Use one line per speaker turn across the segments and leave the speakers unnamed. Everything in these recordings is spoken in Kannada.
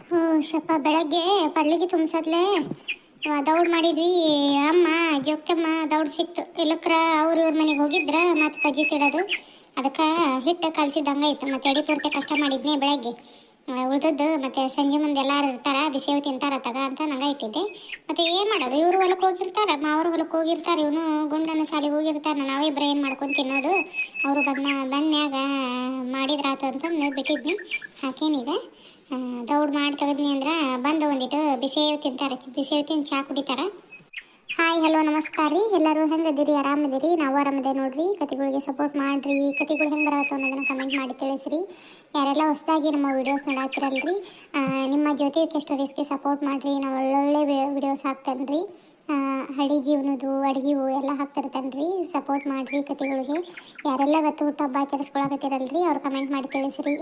ಹ್ಞೂ ಶಪ್ಪ ಬೆಳಗ್ಗೆ ಪಡ್ಲಿಗೆ ತುಂಬಿಸದ್ಲೆ ದೌಡ್ ಮಾಡಿದ್ವಿ. ಅಮ್ಮ ಜೋಗ್ತಮ್ಮ ದೌಡ್ ಸಿಕ್ತು. ಇಲ್ಲಕ್ರ ಇವ್ರ ಮನೆಗೆ ಹೋಗಿದ್ರ ಮತ್ತೆ ಪಜ್ಜಿ ತಿಡೋದು ಅದಕ್ಕೆ ಹಿಟ್ಟು ಕಲಸಿದ್ದಂಗೆ ಇತ್ತು. ಮತ್ತೆ ಎಡಿ ಪೂರ್ತಿ ಕಷ್ಟ ಮಾಡಿದ್ನಿ ಬೆಳಗ್ಗೆ. ಉಳ್ದದ್ದು ಮತ್ತೆ ಸಂಜೆ ಮುಂದೆ ಎಲ್ಲರೂ ಇರ್ತಾರ, ಬಿಸಿವು ತಿಂತಾರ ತಗ ಅಂತ ನಂಗೆ ಇಟ್ಟಿದ್ದೆ. ಮತ್ತೆ ಏನು ಮಾಡೋದು, ಇವರು ಹೊಲಕ್ಕೆ ಹೋಗಿರ್ತಾರೆ, ಮಾವರು ಹೊಲಕ್ಕೆ ಹೋಗಿರ್ತಾರೆ, ಇವನು ಗುಂಡನ ಸಾಲಿಗೆ ಹೋಗಿರ್ತಾನೆ. ನಾವೇ ಇಬ್ಬರು ಏನು ಮಾಡ್ಕೊಂಡು ತಿನ್ನೋದು. ಅವರು ಬಂದ್ಮ್ಯಾಗ ಮಾಡಿದ್ರಾತು ಅಂತಂದು ಬಿಟ್ಟಿದ್ನಿ. ಹಾಕೇನಿದೆ ದೌಡ್ ಮಾಡಿ ತೆಗೆದ್ನಿ ಅಂದ್ರೆ ಬಂದು ಒಂದಿಟ್ಟು ಬಿಸಿವು ತಿಂತಾರೆ, ಬಿಸಿವು ತಿಂದು ಚಹಾ ಕುಡಿತಾರೆ. ಹಾಯ್ ಹಲೋ ನಮಸ್ಕಾರ ರೀ ಎಲ್ಲರೂ. ಹೆಂಗದಿರಿ? ಆರಾಮದಿರಿ? ನಾವು ಆರಾಮದೆ ನೋಡ್ರಿ. ಕತೆಗಳಿಗೆ ಸಪೋರ್ಟ್ ಮಾಡಿರಿ. ಕತೆಗಳು ಹೆಂಗೆ ಬರತ್ತೋ ಅನ್ನೋದನ್ನು ಕಮೆಂಟ್ ಮಾಡಿ ತಿಳಿಸ್ರಿ. ಯಾರೆಲ್ಲ ಹೊಸದಾಗಿ ನಮ್ಮ ವೀಡಿಯೋಸ್ ನೋಡಾತಿರಲ್ರಿ, ನಿಮ್ಮ ಜೊತೆ ಸ್ಟೋರೀಸ್ಗೆ ಸಪೋರ್ಟ್ ಮಾಡಿರಿ. ನಾವು ಒಳ್ಳೊಳ್ಳೆ ವಿಡಿಯೋಸ್ ಹಾಕ್ತೇನೆ ರೀ. ಹಳ್ಳಿ ಜೀವನದ್ದು ಅಡುಗೆವು ಎಲ್ಲ ಹಾಕ್ತಿರ್ತೇನೆ ರೀ. ಸಪೋರ್ಟ್ ಮಾಡಿರಿ ಕತೆಗಳಿಗೆ. ಯಾರೆಲ್ಲ ಇವತ್ತು ಹುಟ್ಟುಹಬ್ಬ ಆಚರಿಸ್ಕೊಳಕತ್ತಿರಲ್ರಿ ಅವ್ರು ಕಮೆಂಟ್ ಮಾಡಿ ತಿಳಿಸ್ರಿ.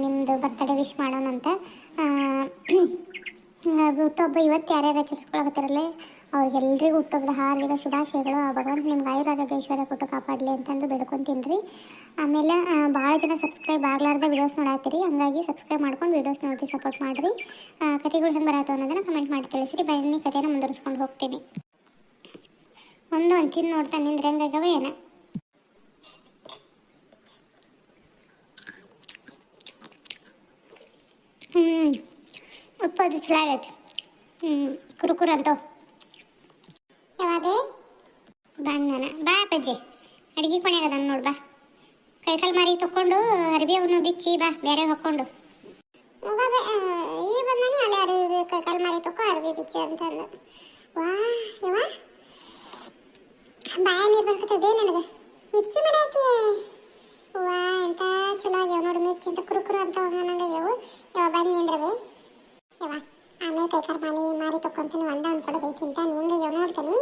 ನಿಮ್ಮದು ಬರ್ತಡೇ ವಿಶ್ ಮಾಡೋಣಂತ. ಹುಟ್ಟುಹಬ್ಬ ಇವತ್ತು ಯಾರ್ಯಾರು ಆಚರಿಸ್ಕೊಳಕತ್ತಿರಲ್ಲ ಅವ್ರಿಗೆಲ್ರಿಗೂ ಹುಟ್ಟುಹಬ್ಬದ ಹಾರ್ದಿಕ ಶುಭಾಶಯಗಳು. ಆ ಭಗವಂತ ನಿಮ್ಗೆ ಆಯುರಾರೋಗ್ಯ ಐಶ್ವರ್ಯ ಕೊಟ್ಟು ಕಾಪಾಡಲಿ ಅಂತಂದು ಬೇಡ್ಕೊತೀನಿ ರೀ. ಆಮೇಲೆ ಭಾಳ ಜನ ಸಬ್ಸ್ಕ್ರೈಬ್ ಆಗಲಾರ್ದ ವೀಡಿಯೋಸ್ ನೋಡಾತ್ತೀರಿ, ಹಾಗಾಗಿ ಸಬ್ಸ್ಕ್ರೈಬ್ ಮಾಡ್ಕೊಂಡು ವೀಡಿಯೋಸ್ ನೋಡಿರಿ, ಸಪೋರ್ಟ್ ಮಾಡಿರಿ. ಕತೆಗಳು ಹೆಂಗೆ ಬರತ್ತೋ ಅನ್ನೋದನ್ನು ಕಮೆಂಟ್ ಮಾಡಿ ತಿಳಿಸ್ರಿ. ಬನ್ನಿ ಕತೆನ ಮುಂದುವರಿಸ್ಕೊಂಡು ಹೋಗ್ತೀನಿ. ಒಂದು ತಿಂದು ನೋಡ್ತಾನೆ ನಿಂದ್ರೆ ಹೆಂಗಾಗವ ಏನ. ಉಪ್ಪದು ಚಲೋ ಆಗೈತಿ. ಕುರುಕುರು ಅಂತವ್ ಯಾವಾಗ ಬಂದನ. ಬಾ ಅಪ್ಪಾಜಿ ಅಡುಗೆ ಕೊನೆಗೆ ಅದನ್ನು ನೋಡಿ. ಬಾ ಕೈಕಾಲು ಮಾರಿ ತೊಗೊಂಡು ಅರ್ಬಿ ಅವನು ಬಿಚ್ಚಿ ಬಾ ಬೇರೆ ಹಾಕ್ಕೊಂಡು. ಈ ಬಂದಾನೆ ಅಲ್ಲಿ ಅರಿವಿ ಕೈಕಾಲು ಮಾರಿ ತೊಕೊ ಅರ್ಬಿ ಬಿಚ್ಚಿ ಅಂತಂದು. ವಾ ಯವ ಬಾಯ ನೀರು ಬರ್ಕತ್ತದೇ ನನಗೆ. ಮಿರ್ಚಿ ಮಾಡಾತಿ ವಾ ಎಂತ ಚಲೋ ಆಗ್ಯಾವ ನೋಡಿ. ಮಿರ್ಚಿ ಅಂತ ಕುರುಕುರು ಅಂತ ನಂಗಾಗ್ಯಾವು. ಯಾವ ಬಂದು ನಿಂದ್ರವೆ ಯವ. ಆಮೇಲೆ ಕೈಕಾಲು ಮಾರಿ ತೊಗೊಂತೀನಿ. ಒಂದು ಕಡೆ ಬೈ ತಿಂತಾನೆ ಹೆಂಗಾಗ್ಯಾವ ನೋಡ್ತೀನಿ.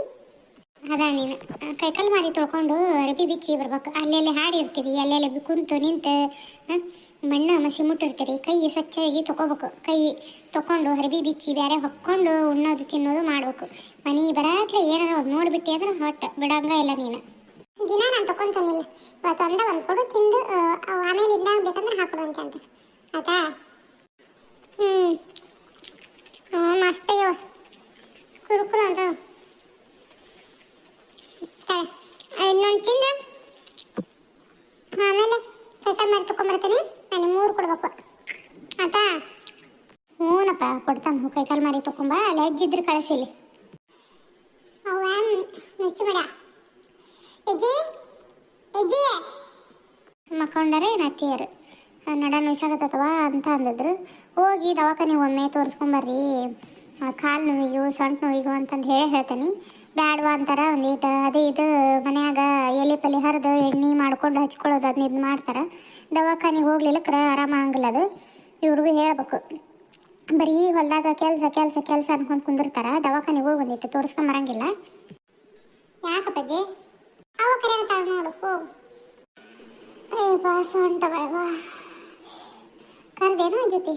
ಅದ ನೀನು ಕೈಕಾಲು ಮಾರಿ ತೊಳ್ಕೊಂಡು ಅರಬಿ ಬಿಚ್ಚಿ ಬರ್ಬೇಕು. ಅಲ್ಲೆಲ್ಲಿ ಹಾಡಿರ್ತೀರಿ, ಅಲ್ಲೆಲ್ಲಿ ಕುಂತು ನಿಂತು ಮಣ್ಣು ಮಸಿ ಮುಟ್ಟಿರ್ತೀರಿ. ಕೈ ಸ್ವಚ್ಛಾಗಿ ತೊಗೋಬೇಕು. ಕೈ ತೊಗೊಂಡು ಅರಬಿ ಬಿಚ್ಚಿ ಬೇರೆ ಹೊಕ್ಕೊಂಡು ಉಣ್ಣೋದು ತಿನ್ನೋದು ಮಾಡ್ಬೇಕು. ಮನೆ ಬರಾತ್ಲೆ ಏನಾರ ನೋಡ್ಬಿಟ್ಟು ಅಂದ್ರೆ ಹೊಟ್ಟೆ ಬಿಡಂಗ ಇಲ್ಲ ನೀನು. ದಿನ ನಾನು ತೊಗೊಂತಾನಿಲ್ಲ, ಇವತ್ತು ಒಂದು ಕೊಡು ತಿಂದು ಆಮೇಲೆ ಇದ್ದಾಗ ಬೇಕಂದ್ರೆ ಹಾಕೊಡು ಅಂತ ಆಯ್ತಾ. ಮಸ್ತ್ ಅಯ್ಯೋ ಕುರುಕುರು ಅಂತ. ಇನ್ನೊಂದು ತಿಂದು ಆಮೇಲೆ ಕೈಕಾಲು ಮಾಡಿ ತೊಗೊಂಬರ್ತೀನಿ. ನಾನು 3 ಕೊಡ್ಬೇಕು ಆಯ್ತಾ. ಹ್ಞೂನಪ್ಪ ಕೊಡ್ತಾನೆ. ಕೈಕಾಲು ಮಾರಿ ತೊಗೊಂಬ. ಅಲ್ಲಿ ಹೆಜ್ಜಿದ್ರೆ ಕಳಿಸಿಲಿ. ಅವ ಮೆಚ್ಚಬೇಡ ಹೆಜ್ಜಿ ಹೆಜ್ಜಿ ಮಕ್ಕೊಂಡರೆ ನತ್ತಿಯರು ನಡ ನುಯ್ಸಾಗತ್ತವ ಅಂತ ಅಂದಿದ್ರು. ಹೋಗಿ ದವಾಖಾನೆಗೆ ಒಮ್ಮೆ ತೋರಿಸ್ಕೊಂಬರ್ರಿ, ಕಾಲು ನೋವಿಗೂ ಸೊಂಟ ನೋವಿಗೂ ಅಂತಂದು ಹೇಳ್ತೀನಿ. ಬ್ಯಾಡ್ವಾ ಅಂತಾರೆ. ಒಂದೀಟು ಅದು ಇದು ಮನ್ಯಾಗ ಎಲೆ ಪಲೆ ಹರಿದು ಎಣ್ಣೆ ಮಾಡ್ಕೊಂಡು ಹಚ್ಕೊಳ್ಳೋದು ಅದನ್ನ ಇದು ಮಾಡ್ತಾರೆ. ದವಾಖಾನೆಗೆ ಹೋಗ್ಲಿಲ್ಲಕ್ರೆ ಆರಾಮಾಗಂಗಿಲ್ಲ ಅದು. ಇವ್ರಿಗೂ ಹೇಳ್ಬೇಕು. ಬರೀ ಹೊಲದಾಗ ಕೆಲಸ ಕೆಲಸ ಕೆಲಸ ಅನ್ಕೊಂಡು ಕುಂದಿರ್ತಾರೆ. ದವಾಖಾನೆಗೆ ಹೋಗಿ ಒಂದಿಟ್ಟು ತೋರಿಸ್ಕೊಂಬರಂಗಿಲ್ಲ. ಯಾಕಪ್ಪಜ್ಜಿ ಅವ ಕರೆಯತ್ತಾಳ ನೋಡು. ಹೋಗು. ಬಾ ಸೊಂಟವ ಕರ್ದೇನು ಜೊತೆ?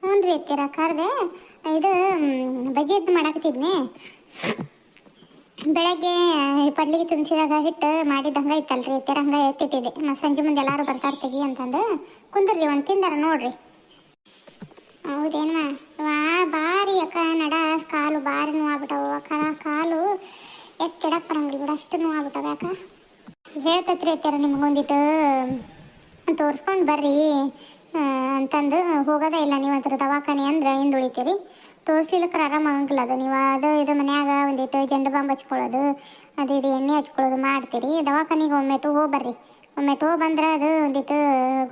ಹ್ಞೂ ರೀ ಎತ್ತೀರ ಕರ್ದೆ. ಇದು ಬಜ್ಜಿ ಎದ್ದು ಮಾಡಾಕತ್ತಿದ್ನಿ. ಬೆಳಗ್ಗೆ ಪಡ್ಲಿಗೆ ತುಂಬಿಸಿದಾಗ ಹಿಟ್ಟು ಮಾಡಿದ್ದಂಗೆ ಇತ್ತಲ್ರಿ ಎತ್ತೀರ, ಹಂಗೆ ಎತ್ತಿಟ್ಟಿದ್ದೆ. ಮತ್ತು ಸಂಜೆ ಮುಂದೆ ಎಲ್ಲರೂ ಬರ್ತಾರೆ ತೆಗಿ ಅಂತಂದು ಕುಂದ್ರಿ ಒಂದು ತಿಂದಾರ ನೋಡ್ರಿ. ಹೌದೇನ ವಾ ಭಾರಿ ಅಕ್ಕ ನಡ ಕಾಲು ಭಾರಿ ನೋವಾಗ್ಬಿಟ್ಟವು ಅಕ್ಕ. ಕಾಲು ಎತ್ತಿಡಕ್ಕೆ ಬರಂಗಿಲ್ಲ ಬಿಡ, ಅಷ್ಟು ನೋವಾಗ್ಬಿಟ್ಟವ. ಯಾಕ ಹೇಳ್ತತ್ರಿ ಎತ್ತೀರ ನಿಮ್ಗೊಂದಿಟ್ಟು ತೋರಿಸ್ಕೊಂಡು ಬರ್ರಿ ಅಂತಂದು ಹೋಗೋದೇ ಇಲ್ಲ ನೀವು. ಅಂತಾರೆ ದವಾಖಾನೆ ಅಂದ್ರೆ ಹಿಂದುಳಿತೀರಿ. ತೋರಿಸ್ಲಿಕ್ಕೆ ಆರಾಮಾಗಂಗಿಲ್ಲ ಅದು. ನೀವು ಅದು ಇದು ಮನ್ಯಾಗ ಒಂದಿಟ್ಟು ಜಂಡು ಬಾಂಬ್ ಹಚ್ಕೊಳ್ಳೋದು ಅದು ಇದು ಎಣ್ಣೆ ಹಚ್ಕೊಳ್ಳೋದು ಮಾಡ್ತೀರಿ. ದವಾಖಾನೆಗೆ ಒಮ್ಮೆಟ್ಟು ಹೋಗಿ ಬರ್ರಿ. ಒಮ್ಮೆಟ್ಟು ಬಂದ್ರೆ ಅದು ಒಂದಿಟ್ಟು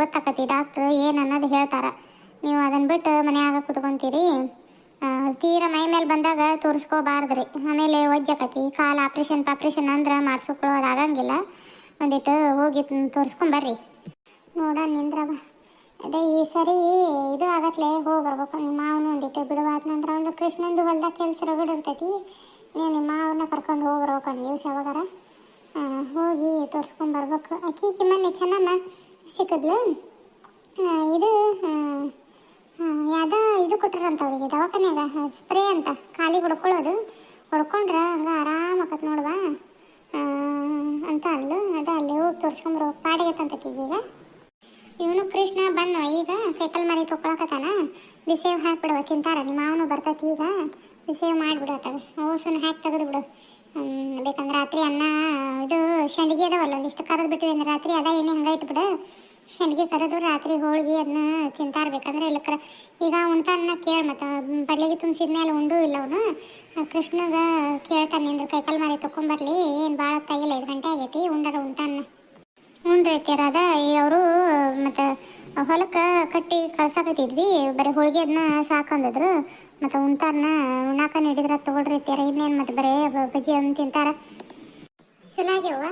ಗೊತ್ತಾಕತಿ. ಡಾಕ್ಟ್ರು ಏನು ಅನ್ನೋದು ಹೇಳ್ತಾರೆ. ನೀವು ಅದನ್ನು ಬಿಟ್ಟು ಮನ್ಯಾಗ ಕುತ್ಕೊತೀರಿ. ತೀರಾ ಮೈ ಮೇಲೆ ಬಂದಾಗ ತೋರಿಸ್ಕೋಬಾರ್ದ್ರಿ. ಆಮೇಲೆ ಒಜ್ಜಾಕತಿ. ಕಾಲು ಆಪ್ರೇಷನ್ ಅಂದ್ರೆ ಮಾಡಿಸ್ಕೊಳ್ಳೋದು ಆಗಂಗಿಲ್ಲ. ಒಂದಿಟ್ಟು ಹೋಗಿ ತೋರಿಸ್ಕೊಂಬರ್ರಿ. ನೋಡ ನಿಂದ್ರವ ಅದೇ ಈ ಸರಿ ಇದು ಆಗತ್ಲೆ ಹೋಗಿ ಬರ್ಬೇಕು. ನಿಮ್ಮ ಮಾವನು ಒಂದಿಟ್ಟು ಬಿಡುವಾದ ನಂತರ ಒಂದು ಕೃಷ್ಣಂದು ಹೊಲ್ದಾಗ ಕೆಲಸ ರಗಡ್ ಇರ್ತೈತಿ. ನೀವು ನಿಮ್ಮ ಮಾವನ್ನ ಕರ್ಕೊಂಡು ಹೋಗಿ ಬರ್ಬೇಕು ಒಂದು ದಿವಸ ಯಾವಾಗಾರ. ಹೋಗಿ ತೋರಿಸ್ಕೊಂಬರ್ಬೇಕು. ಅಕ್ಕಿ ಮೊನ್ನೆ ಚೆನ್ನಮ್ಮ ಸಿಕ್ಕಿದ್ಲು. ಇದು ಯಾವುದೋ ಇದು ಕೊಟ್ಟಾರಂತ ಅವ್ರಿಗೆ ದವಾಖಾನ್ಯಾಗ ಸ್ಪ್ರೇ ಅಂತ ಕಾಲಿಗೆ ಹೊಡ್ಕೊಂಡ್ರೆ ಹಂಗೆ ಆರಾಮಾಕತ್ ನೋಡುವ ಅಂತ ಅಂದ್ಲು. ಅದ ಅಲ್ಲಿ ಹೋಗಿ ತೋರಿಸ್ಕೊಂಬರ್ಬೇಕು. ಪಾಡಿಗೆ ತಂತಕ್ಕೀಗ. ಇವನು ಕೃಷ್ಣ ಬಂದ ಈಗ ಸೈಕಲ್ ಮಾರಿ ತೊಗೊಳಕತ್ತಾನ. ಬಿಸಿವ್ ಹಾಕ್ಬಿಡುವ ತಿಂತಾರ. ನಿಮ್ಮ ಮಾವನು ಬರ್ತೈತಿ ಈಗ. ಬಿಸಿವ್ ಮಾಡಿಬಿಡತ್ತಾಗ ಓಸನ್ನು ಹಾಕಿ ತೆಗೆದು ಬಿಡು. ಬೇಕಂದ್ರೆ ರಾತ್ರಿ ಅನ್ನ ಇದು ಸಂಡಿಗೆ ಅದಾವಲ್ಲ ಒಂದಿಷ್ಟು ಕರೆದು ಬಿಟ್ಟಿವಿ ಅಂದ್ರೆ ರಾತ್ರಿ ಅದ ಎಣ್ಣೆ ಹಂಗೆ ಇಟ್ಬಿಡು. ಸಂಡಿಗೆ ಕರೆದು ರಾತ್ರಿ ಹೋಳಿಗೆ ಅದನ್ನ ತಿಂತಾರ. ಬೇಕಂದ್ರೆ ಇಲ್ಲಕ್ರ ಈಗ ಉಣ್ತಾನ ಕೇಳಿ ಮತ್ತು ಬಡ್ಲಿಗೆ ತುಂಬಿಸಿದ ಮೇಲೆ ಉಂಡು ಇಲ್ಲ ಅವನು. ಕೃಷ್ಣಗ ಕೇಳ್ತಾನೆ ನಿಂದ್ರೆ ಕೈಕಾಲು ಮಾರಿ ತೊಗೊಂಬರ್ಲಿ, ಏನು ಭಾಳ ತಾಗಿಲ್ಲ 5 ಗಂಟೆ ಆಗೈತಿ, ಉಂಡಾರ ಉಣ್ತಾನ. ರೀತಿಯರ ಅದ ಅವರು ಮತ್ತು ಹೊಲಕ್ಕೆ ಕಟ್ಟಿ ಕಳ್ಸಾಕತ್ತಿದ್ವಿ. ಬರೀ ಹೋಳಿಗೆ ಅದನ್ನ ಸಾಕಂದಿದ್ರು. ಮತ್ತು ಉಣ್ತಾರನ್ನ ಉಣ್ಣಾಕ ನೀಡಿದ್ರ ತೊಗೊಳ್ರಿ ತೀರ. ಇನ್ನೇನು ಮತ್ತು ಬರೀ ಬಜ್ಜಿ ಅದನ್ನ ತಿಂತಾರ. ಚಲೋ ಆಗ್ಯಾವ,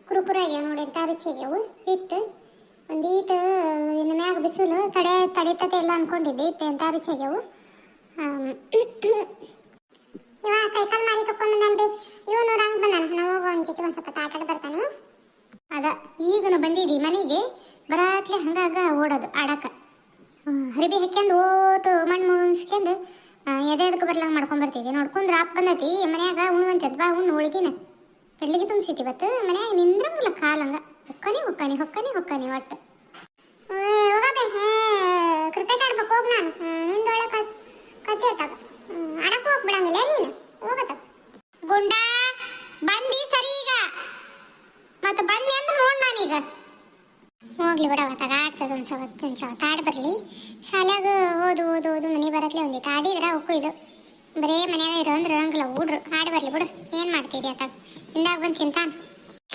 ಕುರುಕುರು ಆಗ್ಯಾವ ನೋಡಿ, ಎಂಥ ರುಚಿ ಆಗ್ಯಾವು. ಹಿಟ್ಟು ಒಂದು ಇನ್ನು ಮ್ಯಾಗ ಬಿಸಿಲು ತಡಿತತೆ ಎಲ್ಲ ಅನ್ಕೊಂಡಿದ್ದೆ. ಹಿಟ್ಟು ಎಂಥ ರುಚಿ ಆಗ್ಯಾವು. ಇವ ಕೈಕಾಲು ಮಾರಿ ತೊಗೊಂಬಂದನ್ರಿ. ಇವನು ರಂಗ್ ಬಂದಾನ. ನಾವು ಹೋಗೋ ಒಂದು ಜೊತೆ ಒಂದು ಸ್ವಲ್ಪ ಆಟಾಡಿ ಬರ್ತಾನೆ. ಅದ ಈಗನು ಬಂದಿದ್ದಿ ಮನೆಗೆ ಬರಾತ್ಲೆ ಹಂಗಾಗ ಓಡೋದು ಆಡಕ್ಕೆ. ಹರಿಬಿ ಹಾಕ್ಯಂದು ಓಟು ಮಣ್ಣು ಮುಣಿಸ್ಕೊಂಡು ಎದೆದಕ್ಕೆ ಬರ್ಲಂಗೆ ಮಾಡ್ಕೊಂಬರ್ತಿದ್ವಿ. ನೋಡ್ಕೊಂಡ್ರೆ ಅಪ್ಪ ಬಂದತಿ ಮನ್ಯಾಗ ಉಣ್ವಂತದ್ ಬಾ ಉಣ್ಣು ಹೋಳಿಗೆನ ಕಡ್ಲಿಗೆ ತುಂಬಿಸಿತಿ. ಇವತ್ತು ಮನ್ಯಾಗ ನಿಂದ್ರಂಗಿಲ್ಲ ಕಾಲಂಗ ಹೊಕ್ಕನಿ ಒಟ್ಟು ಹೋಗಬೇ. ಕ್ರಿಕೆಟ್ ಆಡ್ಬೇಕು ಹೋಗಿ ನಾನು ನಿಂದೊಳೆ ಕತೆ ಆತಾಗ ಆಡಕ್ಕೆ ಹೋಗ್ಬಿಡಂಗಿಲ್ಲ ನೀನು ಹೋಗತ್ತ. ಗುಂಡ ಬಂದಿ ಸರಿ ಈಗ ಮತ್ತೆ ಬನ್ನಿ ಅಂದ್ರೆ ನೋಡಿ ನಾನೀಗ ಹೋಗ್ಲಿ ಬಿಡವತ್ತಾಗ ಆಡ್ತದ ಒಂದು ಸವತ್ತು ಆಡಿ ಬರಲಿ. ಶಾಲ್ಯಾಗ ಓದು ಮನೆ ಬರತ್ಲೆ ಒಂದಿಟ್ಟು ಆಡಿದ್ರೆ ಅವಕ್ಕೂ ಇದು ಬರೇ ಮನ್ಯಾಗ ಇರೋ ಅಂದ್ರೆ ಇರೋಂಗಿಲ್ಲ. ಹುಡ್ರು ಆಡಿ ಬರಲಿ ಬಿಡು. ಏನು ಮಾಡ್ತಿದ್ದೆ ಅತ್ತಾಗ ಹಿಂದಾಗ ಬಂದು ತಿಂತಾನ.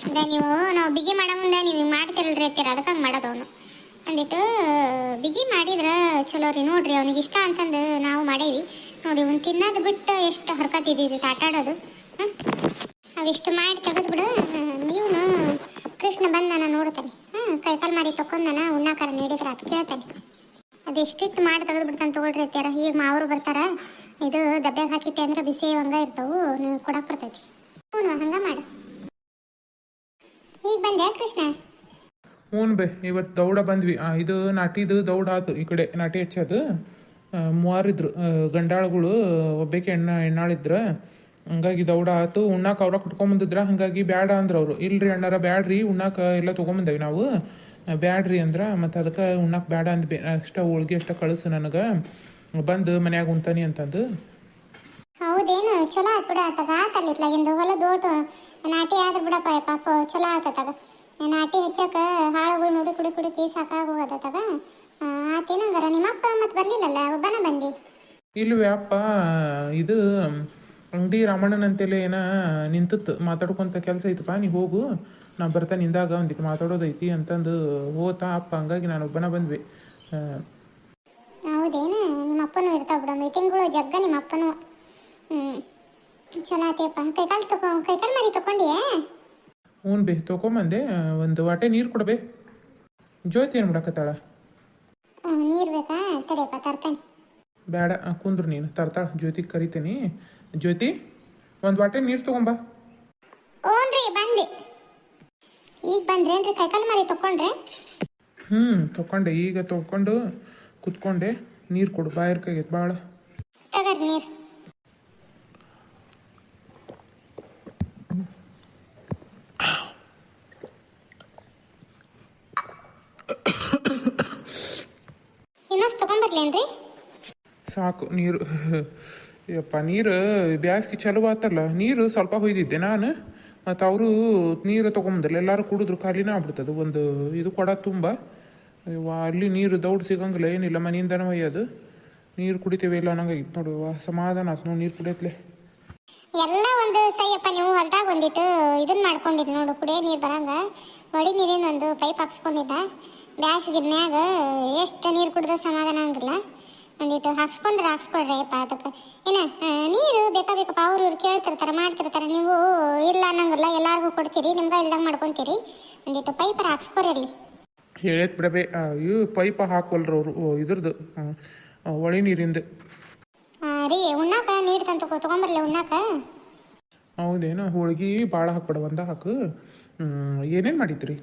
ಅದೇ ನಾವು ಬಿಗಿ ಮಾಡೋ ಮುಂದೆ ನೀವು ಹಿಂಗೆ ಮಾಡ್ತಿರಲ್ರಿ ಅತ್ತೀರ, ಅದಕ್ಕೆ ಹಂಗೆ ಮಾಡೋದು ಅವನು. ಅಂದಿಟ್ಟು ಬಿಗಿ ಮಾಡಿದ್ರೆ ಚಲೋ ರೀ. ನೋಡ್ರಿ ಅವ್ನಿಗೆ ಇಷ್ಟ ಅಂತಂದು ನಾವು ಮಾಡೇವಿ ನೋಡಿ. ಅವ್ನು ತಿನ್ನೋದು ಬಿಟ್ಟು ಎಷ್ಟು ಹರ್ಕತ್ತಿದ್ದು ಆಟಾಡೋದು. ಅವಿಷ್ಟು ಮಾಡಿ ತೆಗೆದು ಬಿಡು. ನೀವನು ಕೃಷ್ಣ ಬಂದಾನ ನೋಡ್ತಾನೆ. ಕೈಕಾಲು ಮಾರಿ ತೊಕೊಂಡಾನ ಉಣ್ಣಾಕಾರ ನೀಡಿದ್ರೆ ಅದು ಕೇಳ್ತಾನೆ. ಅದೆಷ್ಟಿಟ್ಟು ಮಾಡಿ ತೆಗೆದು ಬಿಡ್ತಾನೆ ತೊಗೊಳ್ರಿ ಅತ್ಯಾರ. ಈಗ ಮಾವರು ಬರ್ತಾರ. ಇದು ದಬ್ಬ್ಯಾಗ ಹಾಕಿಟ್ಟೆ ಅಂದ್ರೆ ಬಿಸಿ ಹಂಗ ಇರ್ತಾವು, ನೀವು ಕೊಡಕ್ಕೆ ಬರ್ತೈತಿ. ಹ್ಞೂ ಹಂಗ ಮಾಡು. ಈಗ ಬಂದೆ ಕೃಷ್ಣ?
ಹ್ಞೂ ಬೇ, ಇವತ್ತು ದೌಡ ಬಂದ್ವಿ. ಇದು ನಾಟಿದು ದೌಡ ಆಯ್ತು. ಈ ಕಡೆ ನಾಟಿ ಹಚ್ಚೋದು ಮೂವರಿದ್ರು ಗಂಡಾಳುಗಳು, ಒಬ್ಬಾಕೆ ಹೆಣ್ಣಾಳಿದ್ರು. ಹಂಗಾಗಿ ದೌಡ ಆಯ್ತು. ಉಣ್ಣಾಕ ಅವ್ರ ಕುಟ್ಕೊಂಬಂದಿದ್ರ. ಹಾಗಾಗಿ ಬ್ಯಾಡ ಅಂದ್ರೆ ಅವರು ಇಲ್ರಿ ಅಣ್ಣಾರ ಬ್ಯಾಡ್ರಿ ಉಣ್ಣಾಕ ಎಲ್ಲ ತೊಗೊಂಬಂದೇವಿ ನಾವು ಬ್ಯಾಡ್ರಿ ಅಂದ್ರೆ. ಮತ್ತು ಅದಕ್ಕೆ ಉಣ್ಣಾಕ ಬ್ಯಾಡ ಅಂದ್ಬಿ. ಅಷ್ಟ ಹೋಳ್ಗೆ ಅಷ್ಟ ಕಳಿಸು ನನಗೆ ಬಂದು ಮನ್ಯಾಗ ಉಣ್ತಾನಿ ಅಂತಂದು.
ಹೌದೇನು? ಚಲೋ ಆತ್ ಬಿಡ. ಆತಾಗ ಆತಲ್ಲಿತ್ಲಾಗಿಂದು ಹೊಲ ದೋಟು ನಾಟಿ ಆದ್ರೆ ಬಿಡಪ್ಪ ಪಾಪ ಚಲೋ ಆತತಾಗ. ನಾಟಿ ಹಚ್ಚಕ ಹಾಳುಗಳು ನೋಡಿ ಕುಡಿ ಸಾಕಾಗೋಗತ್ತಾಗ ಆತೇನಂಗಾರ. ನಿಮ್ಮಪ್ಪ ಮತ್ತೆ ಬರ್ಲಿಲ್ಲಲ್ಲ, ಒಬ್ಬನ ಬಂದಿ?
ಇಲ್ವೇ ಅಪ್ಪ, ಇದು ಅಂಗಡಿ ರಾಮಣ್ಣನ ಅಂತೇಳಿ ಏನ ನಿಂತತ್ತು ಮಾತಾಡ್ಕೊಂತ ಕೆಲಸ ಐತಪ್ಪ, ನೀ ಹೋಗು ನಾ ಬರ್ತಾನೆ ನಿಂದಾಗ ಒಂದಿಟ್ಟು ಮಾತಾಡೋದೈತಿ ಅಂತಂದು ಹೋತಾ ಅಪ್ಪ. ಹಂಗಾಗಿ ನಾನು ಒಬ್ಬನ ಬಂದ್ವಿ.
ಹೌದೇನು? ನಿಮ್ಮ ಅಪ್ಪನೂ ಇರ್ತಾವ ಬಿಡ ಮೀಟಿಂಗ್ಗಳು ಜಗ್ಗ. ನಿಮ್ಮ ಅಪ್ಪನೂ ಚಲೋ ಆತೇಪ್ಪ. ಕೈಕಾಲು ಮಾರಿ ತಗೊಂಡಿಯೇ?
ಹ್ಞೂ ಬೇ, ತೊಗೊಂಬಂದೆ. ಒಂದು ವಾಟೆ ನೀರು ಕೊಡಬೇ. ಜ್ಯೋತಿ ಏನು ಮಾಡಕತ್ತಾಳ?
ನೀರು ಬೇಕಾ? ತಡಿಯಪ್ಪ ತರ್ತಾನೆ.
ಬೇಡ ಕುಂದ್ರು ನೀನು, ತರ್ತಾಳ. ಜ್ಯೋತಿಗೆ ಕರಿತೀನಿ. ಜ್ಯೋತಿ, ಒಂದು ವಾಟೆ ನೀರು ತೊಗೊಂಬ.
ಓನ್ರಿ ಬಂದೆ. ಈಗ ಬಂದ್ರೇನ್ರಿ? ಕೈಕಾಲು ಮಾರಿ ತಕೊಂಡ್ರೆ?
ತೊಗೊಂಡೆ. ಈಗ ತೊಗೊಂಡು ಕುತ್ಕೊಂಡೆ. ನೀರು ಕೊಡು, ಬಾಯರ್ಕಾಗೈತೆ ಭಾಳ.
ತಗರಿ ನೀರು. ಇನ್ನೊಂದು ತಗೊಂಡ್ಬರ್ಲೇನ್ರಿ?
ಸಾಕು ನೀರು. ಯಪ್ಪ, ನೀರು ಬ್ಯಾಸ್ಗೆ ಚಲೋ ಆತಲ್ಲ. ನೀರು ಸ್ವಲ್ಪ ಹೊಯ್ದಿದ್ದೆ ನಾನು. ಮತ್ತು ಅವರು ನೀರು ತೊಗೊಂಬಂದಿಲ್ಲ. ಎಲ್ಲರೂ ಕುಡಿದ್ರು ಖಾಲಿನ ಆಗ್ಬಿಡ್ತದೆ. ಒಂದು ಇದು ಕೊಡ ತುಂಬ. ಅಲ್ಲಿ ನೀರು ದೌಡ್ ಸಿಗಂಗಿಲ್ಲ, ಏನಿಲ್ಲ. ಮನೆಯಿಂದನೇ ಒಯ್ಯೋದು. ನೀರು ಕುಡಿತೇವೆ ಇಲ್ಲ ಅನ್ನಂಗಾಗಿತ್ತು ನೋಡಿ. ಸಮಾಧಾನ ಆಯ್ತು ನೋಡಿ ನೀರು ಕುಡಿಯತ್ಲೆ.
ಎಲ್ಲ ಒಂದು ಸೈಯಪ್ಪ. ನೀವು ಹೊಲ್ದಾಗ ಒಂದಿಟ್ಟು ಇದನ್ನ ಮಾಡ್ಕೊಂಡಿದ್ದು ನೋಡು, ಕುಡಿಯೋ ನೀರು ಬರಂಗ ಒಳಿ ನೀರಿನ ಒಂದು ಪೈಪ್ ಹಾಕ್ಸ್ಕೊಂಡಿದ್ದ. ಬ್ಯಾಸ್ಗಿದ ಮ್ಯಾಗ ಎಷ್ಟು ನೀರು ಕುಡಿದ್ರೆ ಸಮಾಧಾನ ಹಂಗಿಲ್ಲ. ಒಂದಿಟ್ಟು ಹಾಕ್ಸ್ಕೊಳ್ರಿ ಅಪ್ಪ. ಅದಕ್ಕೆ ಏನ ನೀರು ಬೇಕಾಬೇಕಪ್ಪ. ಅವ್ರು ಇವ್ರು ಕೇಳ್ತಿರ್ತಾರೆ, ಮಾಡ್ತಿರ್ತಾರೆ. ನೀವು ಇಲ್ಲ ಅನ್ನಂಗಿಲ್ಲ, ಎಲ್ಲರಿಗೂ ಕೊಡ್ತೀರಿ, ನಿಮ್ಗೆ ಇಲ್ದಂಗೆ ಮಾಡ್ಕೊತೀರಿ. ಒಂದಿಟ್ಟು ಪೈಪರ್ ಹಾಕ್ಸ್ಕೊರಿ ಅಲ್ಲಿ.
ಹೇಳತ್ ಬಿಡಬೇ, ಇವು ಪೈಪ ಹಾಕವಲ್ರ ಅವರು ಇದ್ರದ್ದು ಒಳಿ ನೀರಿಂದ.
ರೀ ಉಣ್ಣಾಕ ನೀರು ತೊಗೊಂಬರ್ಲಿ ಉಣ್ಣಾಕ.
ಹೌದೇನು? ಹೋಳ್ಗೆ ಭಾಳ ಹಾಕ್ಬಿಡ, ಒಂದ ಹಾಕು. ಏನೇನು ಮಾಡಿದ್ರಿ?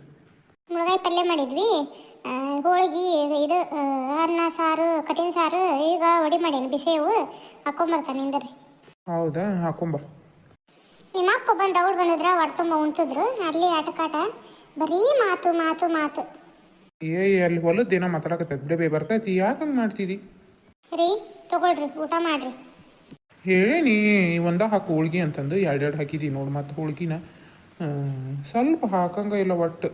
ಮುಳಗಾಯಿ ಪಲ್ಯ ಮಾಡಿದ್ವಿ, ಹೋಳಿಗೆ, ಇದು ಅನ್ನ ಸಾರು, ಕಠಿಣ ಸಾರು. ಈಗ ಒಡಿ ಮಾಡೀನಿ ಬಿಸಿವು. ಹಾಕೊಂಬರ್ತಾನೆ ನಿಂದ್ರಿ.
ಹೌದಾ? ಹಾಕೊಂಬ.
ನಿಮ್ಮ ಅಪ್ಪ ಬಂದು ಅವ್ರು ಬಂದಿದ್ರ ಒಟ್ಟು ತುಂಬ ಉಣ್ತಿದ್ರು. ಅಲ್ಲಿ ಆಟಕಾಟ ಬರೀ ಮಾತು.
ಅಲ್ಲಿ ಹೊಲದ್ದೇನೋ ಮಾತಾಡಕತ್ತೈತೆ ಬಿಡಬೇ ಬರ್ತೈತಿ ಯಾಕೆ ಹಂಗೆ ಮಾಡ್ತಿದ್ದಿ
ರೀ ತಗೊಳ್ರಿ ಊಟ ಮಾಡ್ರಿ.
ಹೇಳೇನಿ ಒಂದ ಹಾಕು ಹೋಳ್ಗಿ ಅಂತಂದು ಎರಡೆರಡು ಹಾಕಿದಿ ನೋಡಿ ಮತ್ತು ಹೋಳ್ಗಿನ ಸ್ವಲ್ಪ ಹಾಕಂಗ ಇಲ್ಲ ಒಟ್ಟು.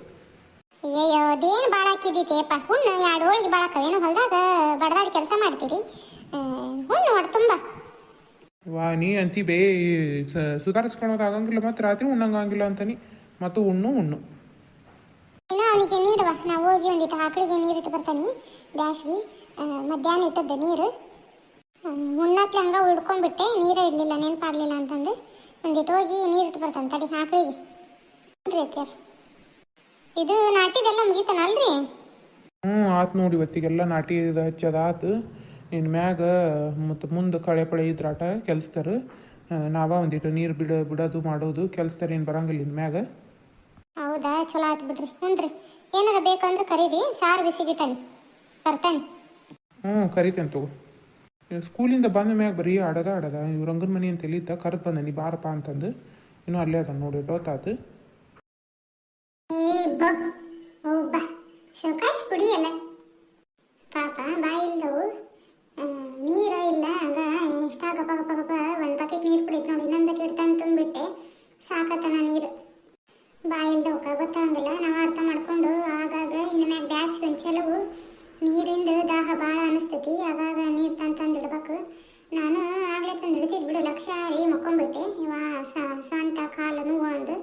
ಅಯ್ಯಯ್ಯೋ ಅದೇನು ಭಾಳ ಹಾಕಿದ್ದೀತೇಪ್ಪ ಹುಣ್ಣು 2 ಹೋಳಿಗೆ ಭಾಳಕ್ಕವೇನು ಹೊಲ್ದಾಗ ಬಡದಾಡಿ ಕೆಲಸ ಮಾಡ್ತೀರಿ ಹುಣ್ಣು ಹೊಟ್ಟು ತುಂಬ.
ವಾ ನೀ ಅಂತಿ ಬೇ ಸುಧಾರಿಸ್ಕೊಳೋದು ಆಗಂಗಿಲ್ಲ ಮತ್ತು ರಾತ್ರಿ ಉಣ್ಣಂಗಿಲ್ಲ ಅಂತಾನಿ ಮತ್ತು ಹುಣ್ಣು
ಇನ್ನು ಅವನಿಗೆ ನೀಡುವ ನಾವು ಹೋಗಿ ಒಂದಿಟ್ಟು ಆಕಳಿಗೆ ನೀರಿಟ್ಟು ಬರ್ತಾನೆ ಬ್ಯಾಸ್ಗಿ ಮಧ್ಯಾಹ್ನ ಇಟ್ಟದ್ದೆ ನೀರು ಉಣ್ಣತ್ಲೆ ಹಂಗೆ ಉಳ್ಕೊಂಡ್ಬಿಟ್ಟೆ ನೀರೇ ಇಡಲಿಲ್ಲ ನೆನಪಾಗಲಿಲ್ಲ ಅಂತಂದು ಒಂದಿಟ್ಟು ಹೋಗಿ ನೀರಿಟ್ಟು ಬರ್ತಾನೆ ತಡಿ ಆಕಳಿಗೆ ನೋಡ್ರಿ ಅತ್ಯಾರ ಇದು ನಾಟಿದೆಲ್ಲ ಮುಗೀತಾನಲ್ರಿ?
ಆತು ನೋಡಿ ಇವತ್ತಿಗೆಲ್ಲ ನಾಟಿ ಹಚ್ಚದ ಆತು. ಇನ್ನು ಮ್ಯಾಗ ಮತ್ತು ಮುಂದೆ ಕಳೆ ಪಳೆ ಇದ್ರಾಟ ಕೆಲ್ಸ್ತಾರೆ ನಾವ ಒಂದಿಟ್ಟು ನೀರು ಬಿಡೋದು ಮಾಡೋದು ಕೆಲ್ಸ್ತಾರೆ ಏನು ಬರಂಗಿಲ್ಲ ಇನ್ನು ಮ್ಯಾಗ.
ಹೌದಾ ಚಲೋ ಆಯ್ತು ಬಿಡ್ರಿ. ಹ್ಞೂ ಏನಾರ ಬೇಕಂದ್ರೆ ಕರೀರಿ ಸಾರು ಬಿಸಿಗಿಟ್ಟಾನಿ ಬರ್ತಾನೆ.
ಕರಿತೇನೆ ತಗೋ. ಸ್ಕೂಲಿಂದ ಬಂದ ಮ್ಯಾಗ ಬರೀ ಆಡದ ಇವ್ ರಂಗನ ಮನೆ ಅಂತ ಎಲ್ಲಿದ್ದ ಕರೆದು ಬಂದ ನೀ ಬಾರಪ್ಪ ಅಂತಂದು ಇನ್ನೂ ಅಲ್ಲೇ ಅದ ನೋಡಿ ಹೊತ್ತಾತು.
ಸೌಕಾಸ್ ಕುಡಿಯಲ್ಲ ಪಾಪ ಬಾಯಿ ಇಲ್ದವು ನೀರು ಇಲ್ಲ ಆಗ ಎಷ್ಟ ಗಪ ಗಪ ಗಪ ಒಂದು ಬಕೆಟ್ ನೀರು ಕುಡಿತು ನೋಡಿ ಇನ್ನೊಂದು ಬಕೆಟ್ ತಂದು ತುಂಬಿಟ್ಟೆ ಸಾಕತನ ನೀರು ಬಾಯಿ ಇಲ್ದವಕ್ಕ ಗೊತ್ತಾಗಂಗಿಲ್ಲ ನಾವು ಅರ್ಥ ಮಾಡ್ಕೊಂಡು ಆಗಾಗ ಇನ್ನು ಮ್ಯಾಗ ಬ್ಯಾಸ್ಗೆ ಒಂದು ಚೆಲವು ನೀರಿಂದ ದಾಹ ಭಾಳ ಅನಿಸ್ತೈತಿ ಆಗಾಗ ನೀರು ತಂದಿಡ್ಬೇಕು. ನಾನು ಆಗಲೇ ತಂದಿಡ್ತಿದ್ದು ಬಿಡು ಲಕ್ಷಾರಿ ಮಕ್ಕೊಂಬಿಟ್ಟೆ ಇವ ಸೊಂಟ ಕಾಲು ನೋವು ಅಂದು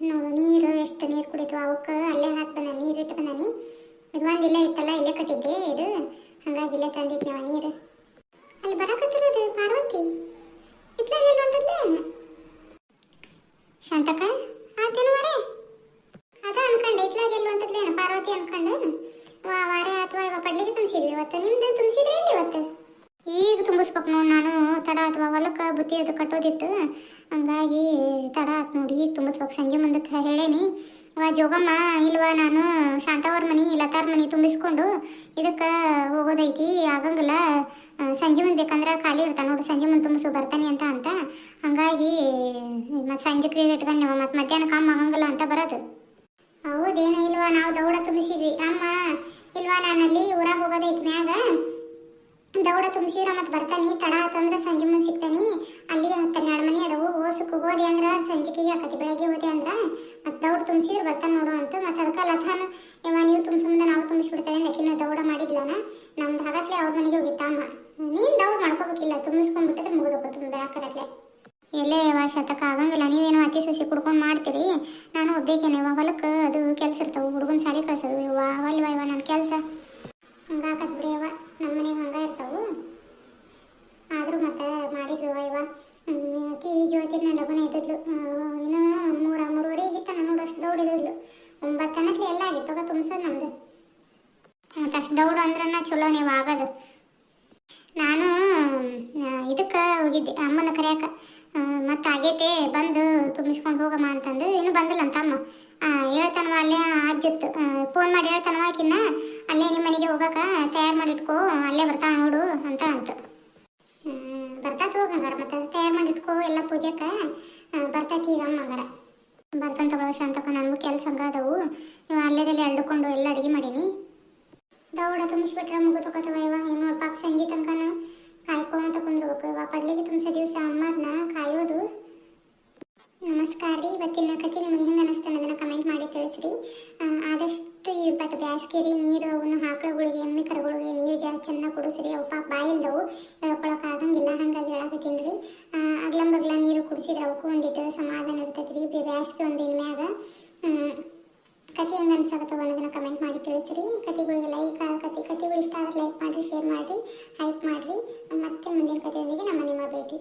ನೋಡು ನೀರು ಎಷ್ಟು ನೀರು ಕುಡಿತು ಅವಕ್ಕೆ ಅಲ್ಲೇ ಹಾಕಿ ಬಂದ ನೀರು ಇಟ್ಟು ಬಂದಾನಿ. ಇದು ಒಂದು ಇಲ್ಲೇ ಇತ್ತಲ್ಲ ಇಲ್ಲೇ ಕಟ್ಟಿದ್ದೆ ಇದು ಹಾಗಾಗಿ ಇಲ್ಲೇ ತಂದಿದ್ದೆ ನಾವು ನೀರು. ಅಲ್ಲಿ ಬರಕತ್ತಿರೋದು ಪಾರ್ವತಿ ಇತ್ಲಾಗ ಎಲ್ಲಿ ಹೊಂಟದ್ದೇನು ಶಾಂತಕ ಆತೇನು ಮರೆ ಅದ ಅನ್ಕಂಡೆ ಇತ್ಲಾಗ ಎಲ್ಲಿ ಹೊಂಟದ್ಲೇನು ಪಾರ್ವತಿ ಅನ್ಕಂಡು ವಾರ ಅಥವಾ ಇವಾಗ ಪಡ್ಲಿಗೆ ತುಂಬಿಸಿದ್ವಿ ಇವತ್ತು. ನಿಮ್ದು ತುಂಬಿಸಿದ್ರೇನು ಇವತ್ತು? ಈಗ ತುಂಬಿಸ್ಬೇಕು ನೋಡಿ ನಾನು ತಡ ಅಥವಾ ಹೊಲಕ್ಕೆ ಬುತ್ತಿ ಅದು ಕಟ್ಟೋದಿತ್ತು ಹಂಗಾಗಿ ತಡ ಆಯ್ತು ನೋಡಿ ಈಗ ತುಂಬಿಸ್ಬೇಕು. ಸಂಜೆ ಮುಂದಕ್ಕೆ ಹೇಳೇನಿ ಜೋಗಮ್ಮ ಇಲ್ವಾ ನಾನು ಶಾಂತವ್ರ ಮನೆ ಲತಾರ ಮನೆ ತುಂಬಿಸ್ಕೊಂಡು ಇದಕ್ಕೆ ಹೋಗೋದೈತಿ ಆಗಂಗಿಲ್ಲ ಸಂಜೆ ಮುಂದೆ ಬೇಕಂದ್ರೆ ಖಾಲಿ ಇರ್ತಾನೆ ನೋಡಿ ಸಂಜೆ ಮುಂದೆ ತುಂಬಿಸು ಬರ್ತಾನೆ ಅಂತ ಹಂಗಾಗಿ ಮತ್ತು ಸಂಜೆಗೆ ಇಟ್ಕೊಂಡು ಮತ್ತು ಮಧ್ಯಾಹ್ನ ಕಮ್ಮಿ ಆಗಂಗಿಲ್ಲ ಅಂತ ಬರೋದು. ಹೌದೇನು ಇಲ್ವಾ ನಾವು ದೌಡ ತುಂಬಿಸಿದ್ವಿ ಅಮ್ಮ ಇಲ್ವಾ ನಾನಲ್ಲಿ ಊರಾಗ ಹೋಗೋದೈತಿ ಮ್ಯಾಗ ದೌಡ ತುಂಬಿಸಿದ್ರ ಮತ್ತು ಬರ್ತಾನೆ ತಡ ಆತಂದ್ರೆ ಸಂಜೆ ಮುಂದೆ ಸಿಗ್ತಾನೆ ಅಲ್ಲಿ 10-12 ಮನೆ ಅದವು ಓಸಕ್ಕೆ ಹೋದೆ ಅಂದ್ರೆ ಸಂಜೆಗೆ ಆಕತಿ ಬೆಳಗ್ಗೆ ಹೋದೆ ಅಂದ್ರೆ ಮತ್ತು ದೌಡ ತುಂಬಿಸಿದ್ರೆ ಬರ್ತಾನೆ ನೋಡು ಅಂತ ಮತ್ತು ಅದಕ್ಕೆ ಲಥಾನ ಇವ ನೀವು ತುಂಬಿಸ ಮುಂದೆ ನಾವು ತುಂಬಿಸ್ಬಿಡ್ತೇವೆ ಅಂದಕಿನ ದೌಡ ಮಾಡಿದ್ಲಾನ ನಮ್ದು ಹಾಗತ್ಲೆ ಅವ್ರ ಮನೆಗೆ ಹೋಗಿತ್ತ ಅಮ್ಮ. ನೀನು ದೌಡ ಮಾಡ್ಕೋಬೇಕಿಲ್ಲ ತುಂಬಿಸ್ಕೊಂಡ್ಬಿಟ್ಟಿದ್ರೆ ಮುಗಿದೋಗ್ಬೋದು ತುಂಬ ಬೆಳಕರತ್ಲೆ ಎಲ್ಲೇ ಶತಕ ಆಗಂಗಿಲ್ಲ. ನೀವೇನೋ ಅತಿ ಸಸಿ ಕುಡ್ಕೊಂಡು ಮಾಡ್ತೀರಿ ನಾನು ಒಬ್ಬೇಕೇನೆ ಹೊಲಕ್ಕೆ ಅದು ಕೆಲಸ ಇರ್ತಾವೆ ಹುಡುಗನ ಸಾಲಿ ಕಳ್ಸೋದು ಅಲ್ವಾ ಇವ ನನ್ನ ಕೆಲಸ ಹಂಗಾಕತ್ ಬಿಡಿ ಅವ ನಮ್ಮ ಮನೆಗೆ ಹಂಗೆ ಇರ್ತಾವೆ ಆದರೂ ಮತ್ತೆ ಮಾಡಿದ್ವಿ ಇವ ಕೀ ಜ್ಯೋತಿನ ಲಗುನ ಇದ್ದಿದ್ಲು ಇನ್ನೂ 3-3:30 ಆಗಿತ್ತು ನಾನು ನೋಡೋಷ್ಟು ದೌಡಿದ್ಲು 9 ಅನ್ನತ್ಲೆ ಎಲ್ಲ ಆಗಿತ್ತು ಆಗ ತುಂಬಿಸೋದು ನಮ್ದು ಮತ್ತು ಅಷ್ಟು ದೌಡು ಅಂದ್ರೆ ಚಲೋ ನೀವು ಆಗೋದು. ನಾನು ಇದಕ್ಕೆ ಹೋಗಿದ್ದೆ ಅಮ್ಮನ ಕರೆಯಾಕ ಮತ್ತು ಆಗೈತೆ ಬಂದು ತುಂಬಿಸ್ಕೊಂಡು ಹೋಗಮ್ಮ ಅಂತಂದು ಇನ್ನೂ ಬಂದಿಲ್ಲ ಅಂತ ಅಮ್ಮ ಹೇಳ್ತಾನವ ಅಲ್ಲೇ ಅಜ್ಜತ್ತು ಫೋನ್ ಮಾಡಿ ಹೇಳ್ತಾನವ ಆಕಿನ್ನ ಅಲ್ಲೇ ನಿಮ್ಮ ಮನೆಗೆ ಹೋಗಕ್ಕೆ ತಯಾರು ಮಾಡಿಟ್ಕೋ ಅಲ್ಲೇ ಬರ್ತಾಳ ನೋಡು ಅಂತ ಬರ್ತೈತಿ ಹೋಗಂಗಾರ ಮತ್ತು ತಯಾರು ಮಾಡಿಟ್ಕೋ ಎಲ್ಲ ಪೂಜೆಗೆ ಬರ್ತೈತಿ ಈಗ ಅಮ್ಮ ಹಂಗಾರ ಬರ್ತಾನೆ ತಗೊಳ್ಳೋ ಶಾಂತಕ್ಕ ನನಗೂ ಕೆಲಸ ಹಂಗಾದವು ನೀವು ಅಲ್ಲೇದಲ್ಲಿ ಎಳ್ಕೊಂಡು ಎಲ್ಲ ಅಡುಗೆ ಮಾಡೀನಿ ದೌಡ ತುಂಬಿಸ್ಬಿಟ್ರೆ ಮುಗಿದೋಕತ್ತವ ಇವ ಏನು ಪಾಪ ಸಂಜೆ ತನಕನೂ ಕಾಯ್ಕೊಂತ ಕುಂದ್ರಬೇಕು ಇವ ಪಡ್ಲಿಗೆ ತುಂಬಿಸೋ ದಿವಸ ಅಮ್ಮರನ್ನ ಕಾಯೋದು. ನಮಸ್ಕಾರ ರೀ. ಇವತ್ತಿನ ಕಥೆ ನಿಮಗೆ ಹೆಂಗೆ ಅನ್ನಿಸ್ತಾನೆ ಅದನ್ನು ಕಮೆಂಟ್ ಮಾಡಿ ತಿಳಿಸ್ರಿ. ಆದಷ್ಟು ಈ ಬಟ್ ಬ್ಯಾಸ್ಗೆರಿ ನೀರು ಅವನ್ನ ಆಕಳುಗಳಿಗೆ ಎಮ್ಮೆ ಕರುಗಳಿಗೆ ನೀರು ಜಾಸ್ತಿ ಚೆನ್ನಾಗಿ ಕುಡಿಸ್ರಿ. ಅವು ಪಾಪ ಬಾಯಿಲ್ದವು ಹೇಳ್ಕೊಳಕ್ಕೆ ಆಗಂಗಿಲ್ಲ ಹಾಗಾಗಿ ಹೇಳಕತ್ತೀನಿ ರೀ. ಅಗ್ಲಂಬಗ್ಲ ನೀರು ಕುಡಿಸಿದ್ರೆ ಅವಕ್ಕೂ ಒಂದಿಟ್ಟು ಸಮಾಧಾನ ಇರ್ತೈತೆ ರೀ. ಬ್ಯಾಸ್ಗೆ ಒಂದಿನ ಮ್ಯಾಗ ಕತೆ ಹೆಂಗೆ ಅನ್ಸಕತ್ತವ ಅನ್ನೋದನ್ನ ಕಮೆಂಟ್ ಮಾಡಿ ತಿಳಿಸ್ರಿ. ಕತೆಗಳಿಗೆ ಕತೆಗಳು ಇಷ್ಟ ಆದರೆ ಲೈಕ್ ಮಾಡಿರಿ, ಶೇರ್ ಮಾಡಿರಿ, ಹೈಪ್ ಮಾಡಿರಿ. ಮತ್ತೆ ಮುಂದಿನ ಕಥೆಯೊಂದಿಗೆ ನಿಮ್ಮ ಭೇಟಿ.